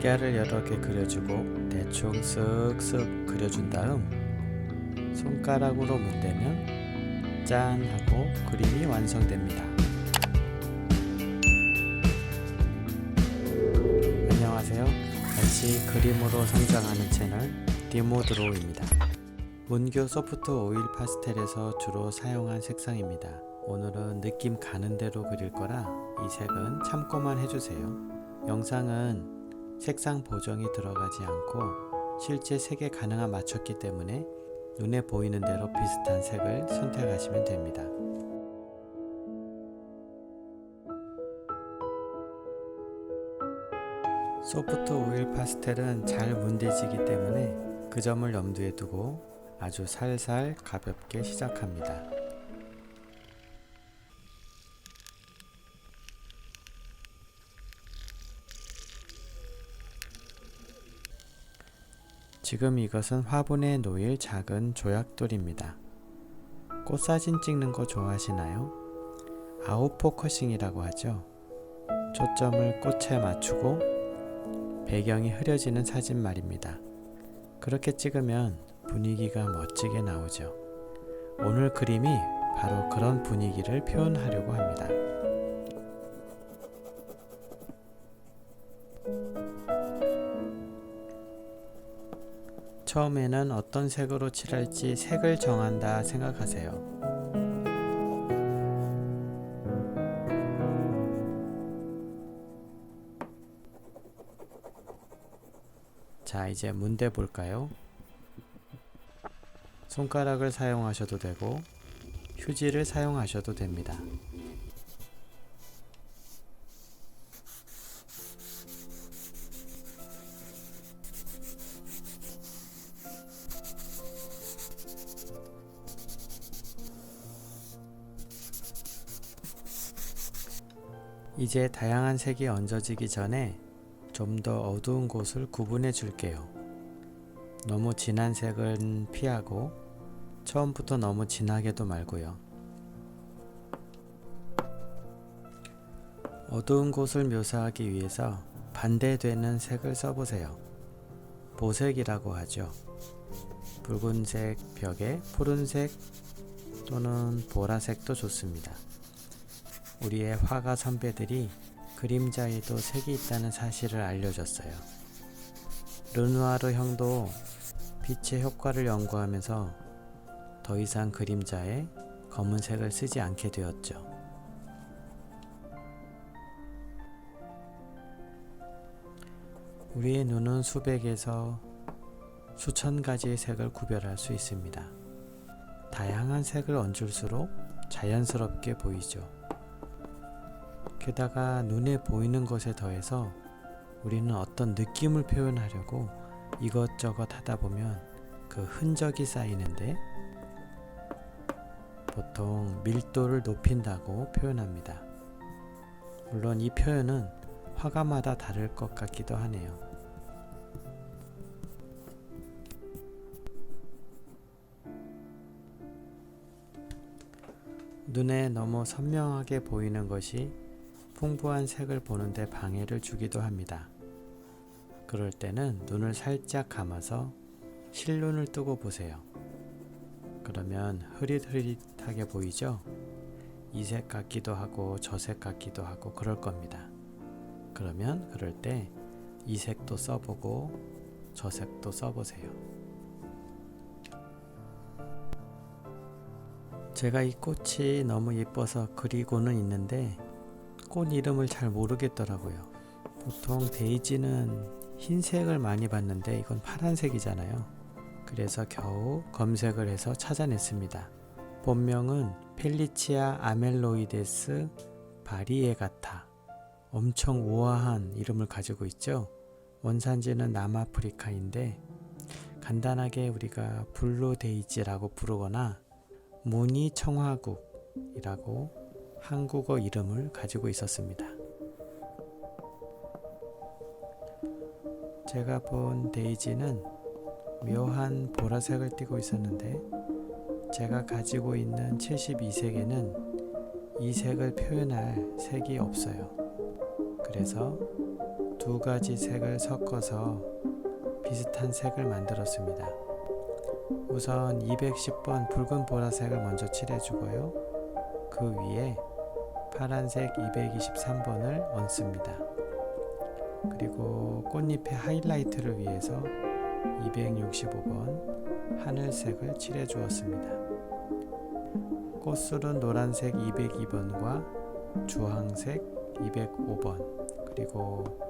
달걀을 여러 개 그려주고 대충 쓱쓱 그려준 다음 손가락으로 문대면 짠 하고 그림이 완성됩니다. 안녕하세요. 같이 그림으로 성장하는 채널 디모드로우입니다. 문교 소프트 오일 파스텔에서 주로 사용한 색상입니다. 오늘은 느낌 가는 대로 그릴 거라 이 색은 참고만 해주세요. 영상은 색상 보정이 들어가지 않고 실제 색에 가능한 맞췄기 때문에 눈에 보이는 대로 비슷한 색을 선택하시면 됩니다. 소프트 오일 파스텔은 잘 문대지기 때문에 그 점을 염두에 두고 아주 살살 가볍게 시작합니다. 지금 이것은 화분에 놓일 작은 조약돌입니다. 꽃사진 찍는 거 좋아하시나요? 아웃포커싱이라고 하죠. 초점을 꽃에 맞추고 배경이 흐려지는 사진 말입니다. 그렇게 찍으면 분위기가 멋지게 나오죠. 오늘 그림이 바로 그런 분위기를 표현하려고 합니다. 처음에는 어떤 색으로 칠할지 색을 정한다 생각하세요. 자, 이제 문대 볼까요? 손가락을 사용하셔도 되고 휴지를 사용하셔도 됩니다. 이제 다양한 색이 얹어지기 전에 좀 더 어두운 곳을 구분해 줄게요. 너무 진한 색은 피하고 처음부터 너무 진하게도 말고요. 어두운 곳을 묘사하기 위해서 반대되는 색을 써보세요. 보색이라고 하죠. 붉은색 벽에 푸른색 또는 보라색도 좋습니다. 우리의 화가 선배들이 그림자에도 색이 있다는 사실을 알려줬어요. 르누아르 형도 빛의 효과를 연구하면서 더 이상 그림자에 검은색을 쓰지 않게 되었죠. 우리의 눈은 수백에서 수천 가지의 색을 구별할 수 있습니다. 다양한 색을 얹을수록 자연스럽게 보이죠. 게다가 눈에 보이는 것에 더해서 우리는 어떤 느낌을 표현하려고 이것저것 하다 보면 그 흔적이 쌓이는데 보통 밀도를 높인다고 표현합니다. 물론 이 표현은 화가마다 다를 것 같기도 하네요. 눈에 너무 선명하게 보이는 것이 풍부한 색을 보는데 방해를 주기도 합니다. 그럴 때는 눈을 살짝 감아서 실눈을 뜨고 보세요. 그러면 흐릿흐릿하게 보이죠? 이 색 같기도 하고 저 색 같기도 하고 그럴 겁니다. 그러면 그럴 때 이 색도 써보고 저 색도 써보세요. 제가 이 꽃이 너무 예뻐서 그리고는 있는데 꽃 이름을 잘 모르겠더라고요. 보통 데이지는 흰색을 많이 봤는데 이건 파란색이잖아요. 그래서 겨우 검색을 해서 찾아냈습니다. 본명은 펠리치아 아멜로이데스 바리에가타. 엄청 우아한 이름을 가지고 있죠. 원산지는 남아프리카인데 간단하게 우리가 블루 데이지라고 부르거나 무늬 청화국이라고 한국어 이름을 가지고 있었습니다. 제가 본 데이지는 묘한 보라색을 띠고 있었는데 제가 가지고 있는 72색에는 이 색을 표현할 색이 없어요. 그래서 두 가지 색을 섞어서 비슷한 색을 만들었습니다. 우선 210번 붉은 보라색을 먼저 칠해주고요. 그 위에 파란색 223번을 얹습니다. 그리고 꽃잎의 하이라이트를 위해서 265번 하늘색을 칠해 주었습니다. 꽃술은 노란색 202번과 주황색 205번, 그리고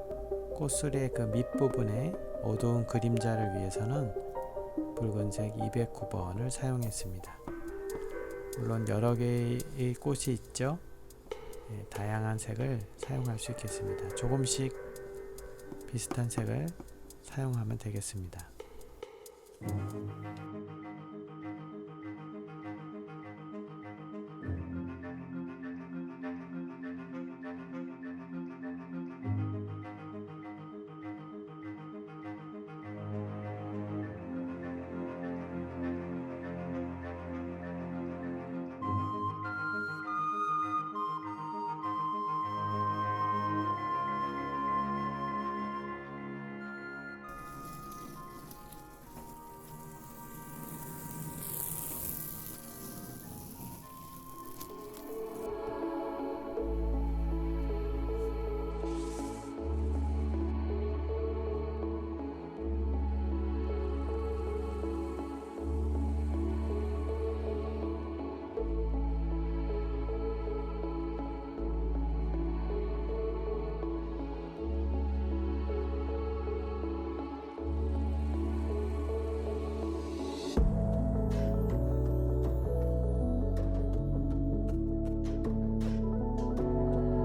꽃술의 그 밑부분에 어두운 그림자를 위해서는 붉은색 209번을 사용했습니다. 물론 여러 개의 꽃이 있죠. 다양한 색을 사용할 수 있겠습니다. 조금씩 비슷한 색을 사용하면 되겠습니다.